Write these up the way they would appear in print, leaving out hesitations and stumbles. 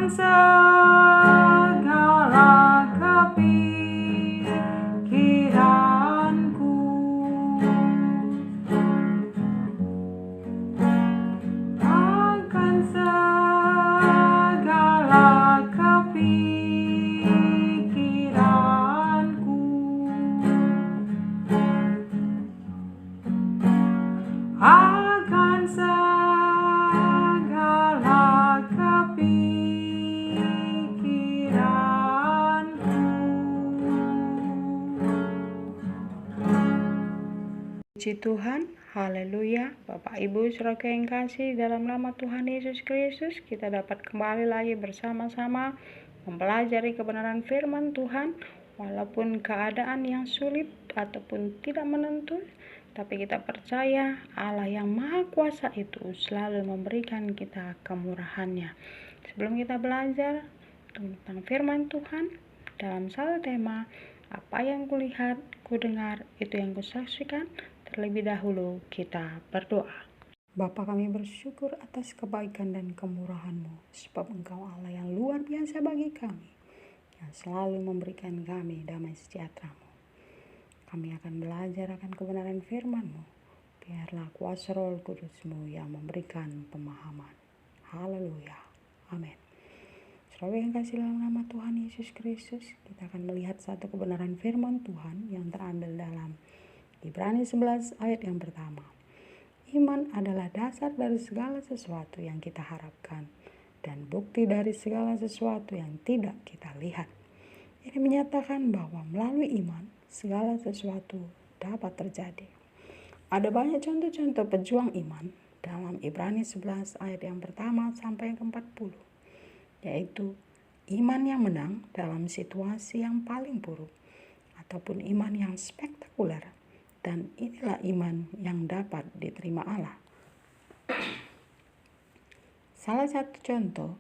segala kepikiranku, akan segala kepikiranku, akan segala kepikiranku. Puji Tuhan, haleluya. Bapak Ibu saudara yang kasih, dalam nama Tuhan Yesus Kristus kita dapat kembali lagi bersama-sama mempelajari kebenaran firman Tuhan. Walaupun keadaan yang sulit ataupun tidak menentu, tapi kita percaya Allah yang Maha Kuasa itu selalu memberikan kita kemurahan-Nya. Sebelum kita belajar tentang firman Tuhan dalam satu tema, apa yang kulihat, kudengar, itu yang kusaksikan. Terlebih dahulu kita berdoa. Bapa, kami bersyukur atas kebaikan dan kemurahan-Mu, sebab Engkau Allah yang luar biasa bagi kami, yang selalu memberikan kami damai sejahtera-Mu. Kami akan belajar akan kebenaran firman-Mu. Biarlah kuasa Roh Kudus-Mu yang memberikan pemahaman. Haleluya. Amin. Saudara yang kasih dalam nama Tuhan Yesus Kristus, kita akan melihat satu kebenaran firman Tuhan yang terambil dalam Ibrani 11 ayat yang pertama. Iman adalah dasar dari segala sesuatu yang kita harapkan dan bukti dari segala sesuatu yang tidak kita lihat. Ini menyatakan bahwa melalui iman segala sesuatu dapat terjadi. Ada banyak contoh-contoh pejuang iman dalam Ibrani 11 ayat yang pertama sampai yang ke-40, yaitu iman yang menang dalam situasi yang paling buruk ataupun iman yang spektakuler. Dan inilah iman yang dapat diterima Allah. Salah satu contoh,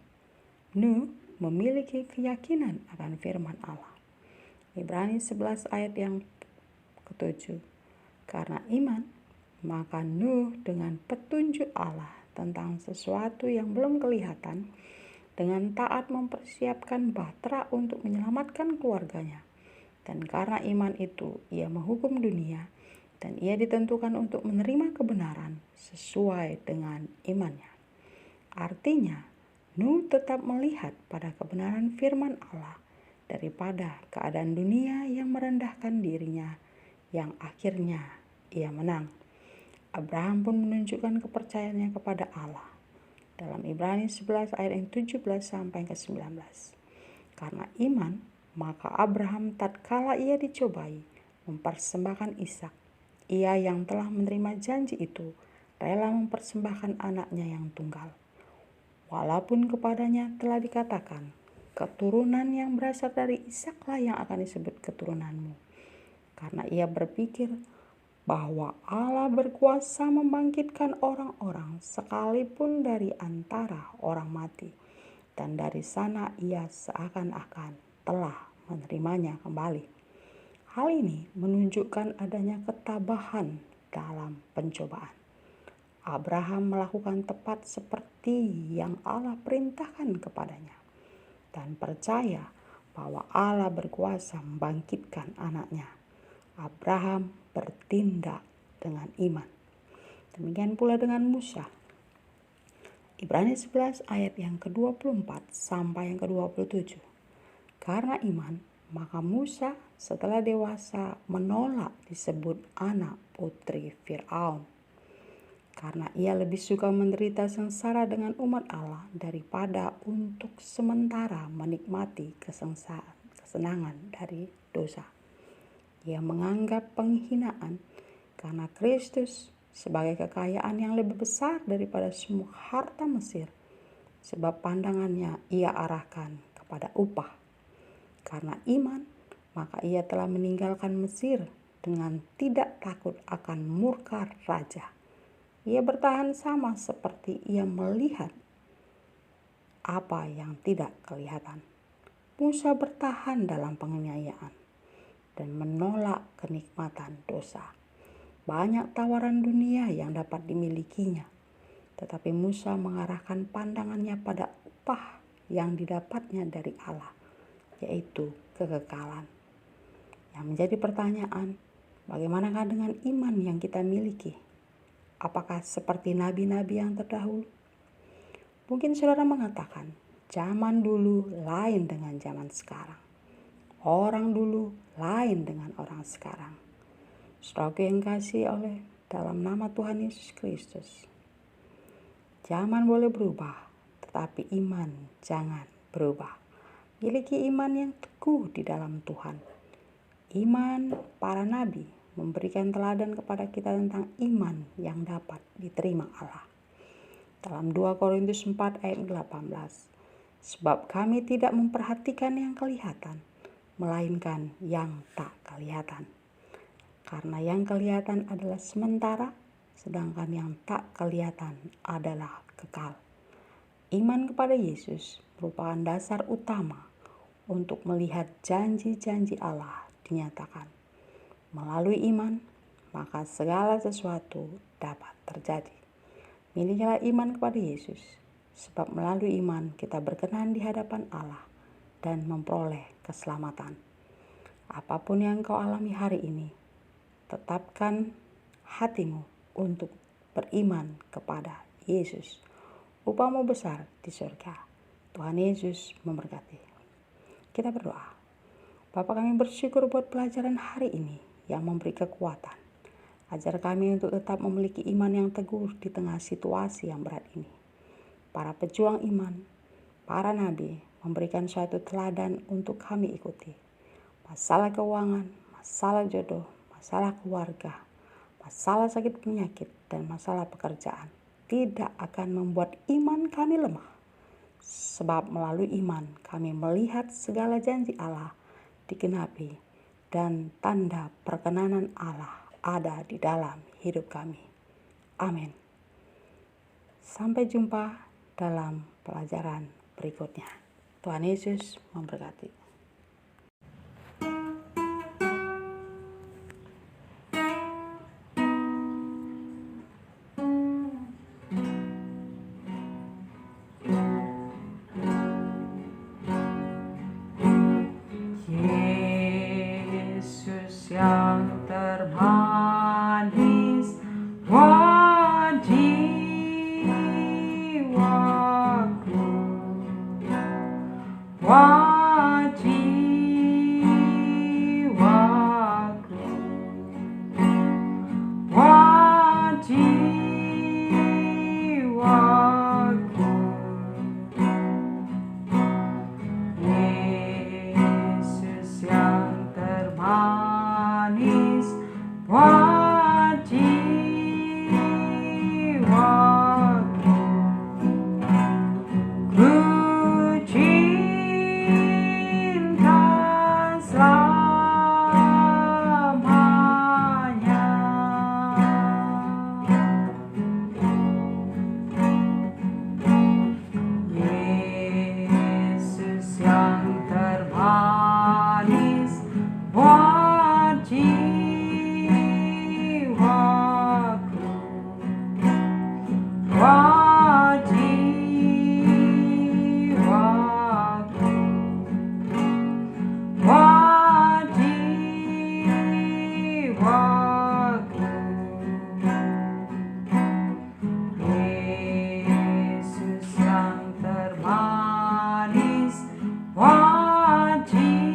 Nuh memiliki keyakinan akan firman Allah. Ibrani 11 ayat yang ke-7. Karena iman, maka Nuh dengan petunjuk Allah tentang sesuatu yang belum kelihatan, dengan taat mempersiapkan bahtera untuk menyelamatkan keluarganya. Dan karena iman itu, ia menghukum dunia, dan ia ditentukan untuk menerima kebenaran sesuai dengan imannya. Artinya, Nuh tetap melihat pada kebenaran firman Allah daripada keadaan dunia yang merendahkan dirinya, yang akhirnya ia menang. Abraham pun menunjukkan kepercayaannya kepada Allah dalam Ibrani 11 ayat yang 17 sampai ke 19. Karena iman, maka Abraham tatkala ia dicobai mempersembahkan Ishak, ia yang telah menerima janji itu rela mempersembahkan anaknya yang tunggal. Walaupun kepadanya telah dikatakan, keturunan yang berasal dari Ishaklah yang akan disebut keturunanmu. Karena ia berpikir bahwa Allah berkuasa membangkitkan orang-orang sekalipun dari antara orang mati. Dan dari sana ia seakan-akan telah menerimanya kembali. Hal ini menunjukkan adanya ketabahan dalam pencobaan. Abraham melakukan tepat seperti yang Allah perintahkan kepadanya dan percaya bahwa Allah berkuasa membangkitkan anaknya. Abraham bertindak dengan iman. Demikian pula dengan Musa. Ibrani 11 ayat yang ke-24 sampai yang ke-27. Karena iman, maka Musa setelah dewasa menolak disebut anak putri Fir'aun, karena ia lebih suka menderita sengsara dengan umat Allah daripada untuk sementara menikmati kesenangan dari dosa. Ia menganggap penghinaan karena Kristus sebagai kekayaan yang lebih besar daripada semua harta Mesir, sebab pandangannya ia arahkan kepada upah. Karena iman, maka ia telah meninggalkan Mesir dengan tidak takut akan murka raja. Ia bertahan sama seperti ia melihat apa yang tidak kelihatan. Musa bertahan dalam penganiayaan dan menolak kenikmatan dosa. Banyak tawaran dunia yang dapat dimilikinya, tetapi Musa mengarahkan pandangannya pada upah yang didapatnya dari Allah, yaitu kekekalan. Yang menjadi pertanyaan, bagaimanakah dengan iman yang kita miliki? Apakah seperti nabi-nabi yang terdahulu? Mungkin saudara mengatakan, zaman dulu lain dengan zaman sekarang. Orang dulu lain dengan orang sekarang. Saudaraku yang kasih oleh dalam nama Tuhan Yesus Kristus. Zaman boleh berubah, tetapi iman jangan berubah. Miliki iman yang teguh di dalam Tuhan. Iman para nabi memberikan teladan kepada kita tentang iman yang dapat diterima Allah. Dalam 2 Korintus 4 ayat 18, sebab kami tidak memperhatikan yang kelihatan, melainkan yang tak kelihatan. Karena yang kelihatan adalah sementara, sedangkan yang tak kelihatan adalah kekal. Iman kepada Yesus merupakan dasar utama untuk melihat janji-janji Allah dinyatakan. Melalui iman, maka segala sesuatu dapat terjadi. Milikilah iman kepada Yesus, sebab melalui iman kita berkenan di hadapan Allah dan memperoleh keselamatan. Apapun yang kau alami hari ini, tetapkan hatimu untuk beriman kepada Yesus. Upahmu besar di surga. Tuhan Yesus memberkati. Kita berdoa. Bapa, kami bersyukur buat pelajaran hari ini yang memberi kekuatan. Ajar kami untuk tetap memiliki iman yang teguh di tengah situasi yang berat ini. Para pejuang iman, para nabi memberikan suatu teladan untuk kami ikuti. Masalah keuangan, masalah jodoh, masalah keluarga, masalah sakit penyakit, dan masalah pekerjaan tidak akan membuat iman kami lemah. Sebab melalui iman kami melihat segala janji Allah digenapi dan tanda perkenanan Allah ada di dalam hidup kami. Amin. Sampai jumpa dalam pelajaran berikutnya. Tuhan Yesus memberkati. Yesus yang termanis buat jiwaku, buat jiwaku, buat jiwaku. Yesus yang termanis buat jiwaku, ku cinta selamanya. Yesus yang termanis buat jiwaku, buat jiwaku, buat jiwaku. Yesus yang termanis buat jiwaku,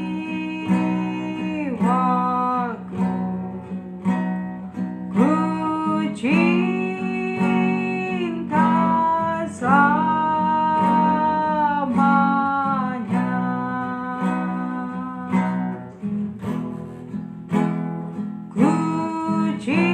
ku cinta selamanya. Ku cinta